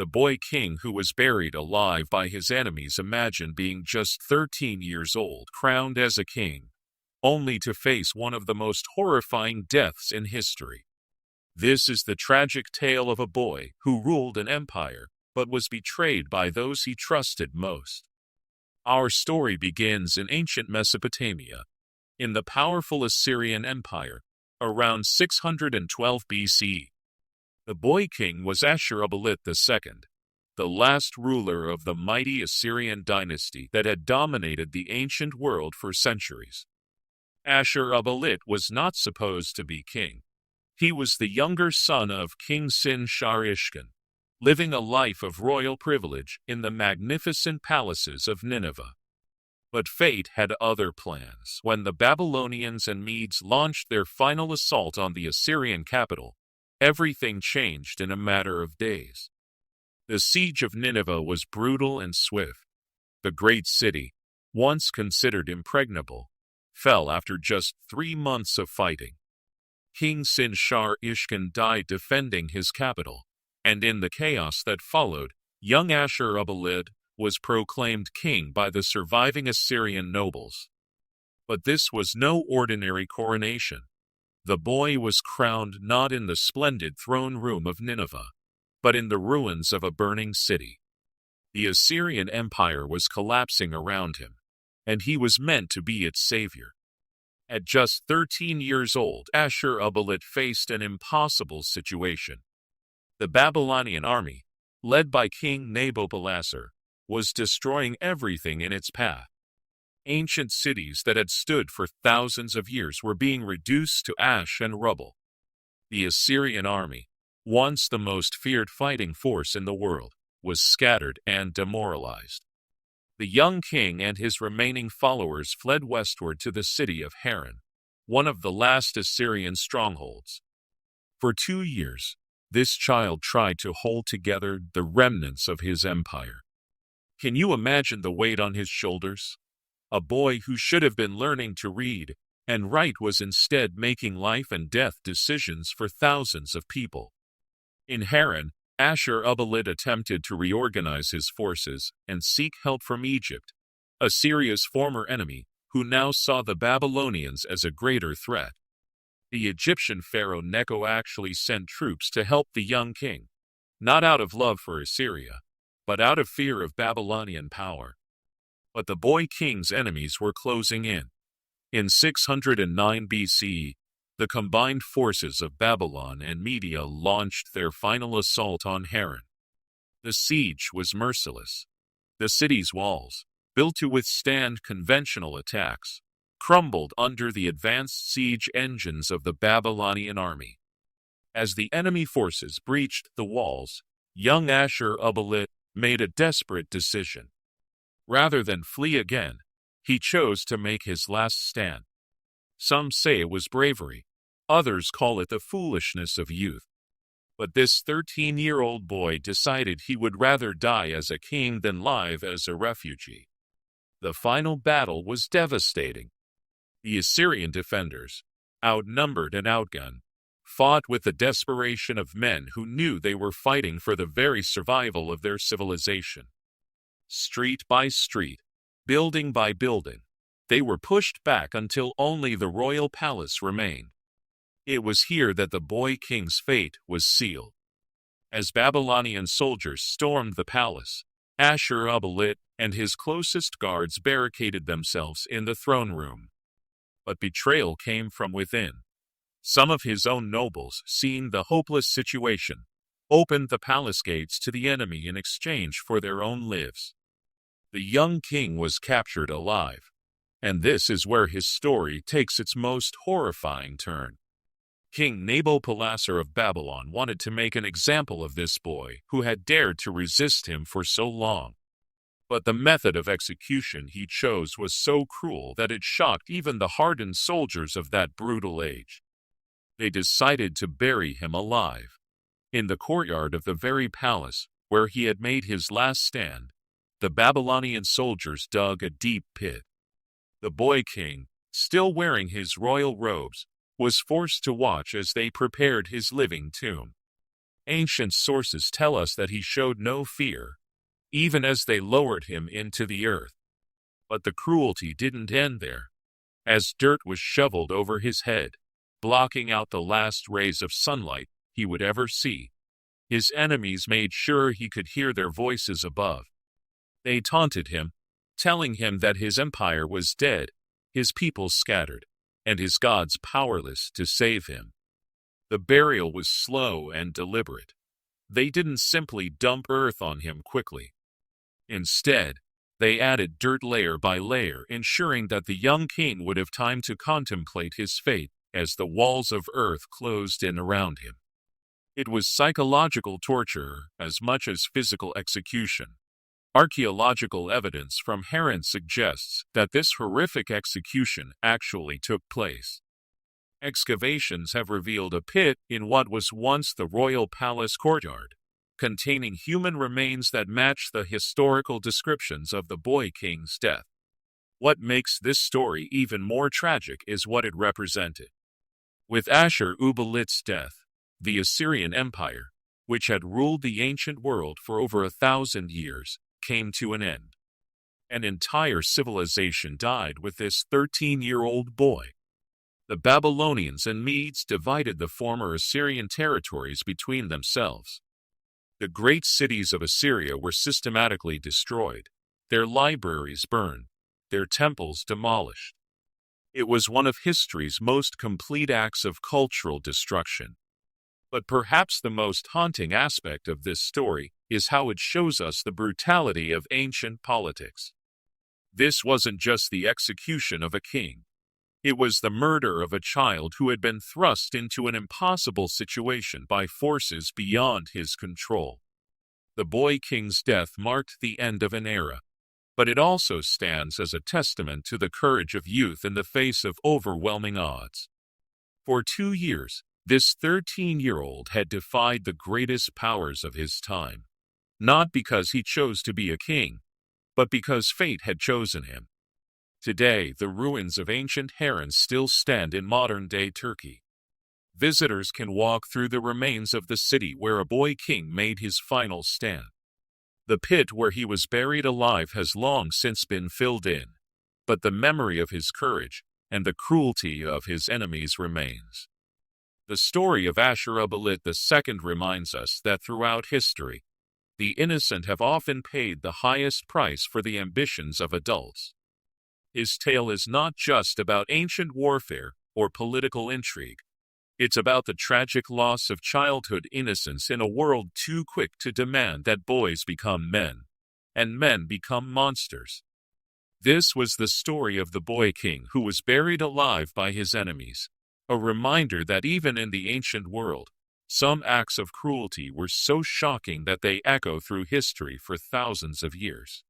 The boy king who was buried alive by his enemies imagined being just 13 years old, crowned as a king, only to face one of the most horrifying deaths in history. This is the tragic tale of a boy who ruled an empire, but was betrayed by those he trusted most. Our story begins in ancient Mesopotamia, in the powerful Assyrian Empire, around 612 BC. The boy king was Ashur-uballit II, the last ruler of the mighty Assyrian dynasty that had dominated the ancient world for centuries. Ashur-uballit was not supposed to be king. He was the younger son of King Sin-shar-ishkun, living a life of royal privilege in the magnificent palaces of Nineveh. But fate had other plans. When the Babylonians and Medes launched their final assault on the Assyrian capital, everything changed in a matter of days. The siege of Nineveh was brutal and swift. The great city, once considered impregnable, fell after just 3 months of fighting. King Sin-shar-ishkun died defending his capital, and in the chaos that followed, young Ashur-uballit was proclaimed king by the surviving Assyrian nobles. But this was no ordinary coronation. The boy was crowned not in the splendid throne room of Nineveh, but in the ruins of a burning city. The Assyrian Empire was collapsing around him, and he was meant to be its savior. At just 13 years old, Ashur-uballit faced an impossible situation. The Babylonian army, led by King Nabopolassar, was destroying everything in its path. Ancient cities that had stood for thousands of years were being reduced to ash and rubble. The Assyrian army, once the most feared fighting force in the world, was scattered and demoralized. The young king and his remaining followers fled westward to the city of Haran, one of the last Assyrian strongholds. For 2 years, this child tried to hold together the remnants of his empire. Can you imagine the weight on his shoulders? A boy who should have been learning to read and write was instead making life and death decisions for thousands of people. In Haran, Ashur-uballit attempted to reorganize his forces and seek help from Egypt, Assyria's former enemy, who now saw the Babylonians as a greater threat. The Egyptian pharaoh Necho actually sent troops to help the young king, not out of love for Assyria, but out of fear of Babylonian power. But the boy king's enemies were closing in. In 609 BCE, the combined forces of Babylon and Media launched their final assault on Haran. The siege was merciless. The city's walls, built to withstand conventional attacks, crumbled under the advanced siege engines of the Babylonian army. As the enemy forces breached the walls, young Ashur-uballit made a desperate decision. Rather than flee again, he chose to make his last stand. Some say it was bravery, others call it the foolishness of youth. But this 13-year-old boy decided he would rather die as a king than live as a refugee. The final battle was devastating. The Assyrian defenders, outnumbered and outgunned, fought with the desperation of men who knew they were fighting for the very survival of their civilization. Street by street, building by building, they were pushed back until only the royal palace remained. It was here that the boy king's fate was sealed. As Babylonian soldiers stormed the palace, Ashur-uballit and his closest guards barricaded themselves in the throne room. But betrayal came from within. Some of his own nobles, seeing the hopeless situation, opened the palace gates to the enemy in exchange for their own lives. The young king was captured alive, and this is where his story takes its most horrifying turn. King Nabopolassar of Babylon wanted to make an example of this boy who had dared to resist him for so long. But the method of execution he chose was so cruel that it shocked even the hardened soldiers of that brutal age. They decided to bury him alive. In the courtyard of the very palace where he had made his last stand, the Babylonian soldiers dug a deep pit. The boy king, still wearing his royal robes, was forced to watch as they prepared his living tomb. Ancient sources tell us that he showed no fear, even as they lowered him into the earth. But the cruelty didn't end there. As dirt was shoveled over his head, blocking out the last rays of sunlight he would ever see, his enemies made sure he could hear their voices above. They taunted him, telling him that his empire was dead, his people scattered, and his gods powerless to save him. The burial was slow and deliberate. They didn't simply dump earth on him quickly. Instead, they added dirt layer by layer, ensuring that the young king would have time to contemplate his fate as the walls of earth closed in around him. It was psychological torture as much as physical execution. Archaeological evidence from Harran suggests that this horrific execution actually took place. Excavations have revealed a pit in what was once the royal palace courtyard, containing human remains that match the historical descriptions of the boy king's death. What makes this story even more tragic is what it represented. With Ashur-uballit's death, the Assyrian Empire, which had ruled the ancient world for over 1,000 years, came to an end. An entire civilization died with this 13-year-old boy. The Babylonians and Medes divided the former Assyrian territories between themselves. The great cities of Assyria were systematically destroyed, their libraries burned, their temples demolished. It was one of history's most complete acts of cultural destruction. But perhaps the most haunting aspect of this story is how it shows us the brutality of ancient politics. This wasn't just the execution of a king. It was the murder of a child who had been thrust into an impossible situation by forces beyond his control. The boy king's death marked the end of an era, but it also stands as a testament to the courage of youth in the face of overwhelming odds. For 2 years, this 13-year-old had defied the greatest powers of his time, not because he chose to be a king, but because fate had chosen him. Today, the ruins of ancient Harran still stand in modern-day Turkey. Visitors can walk through the remains of the city where a boy king made his final stand. The pit where he was buried alive has long since been filled in, but the memory of his courage and the cruelty of his enemies remains. The story of Ashur-uballit II reminds us that throughout history, the innocent have often paid the highest price for the ambitions of adults. His tale is not just about ancient warfare or political intrigue. It's about the tragic loss of childhood innocence in a world too quick to demand that boys become men, and men become monsters. This was the story of the boy king who was buried alive by his enemies, a reminder that even in the ancient world, some acts of cruelty were so shocking that they echo through history for thousands of years.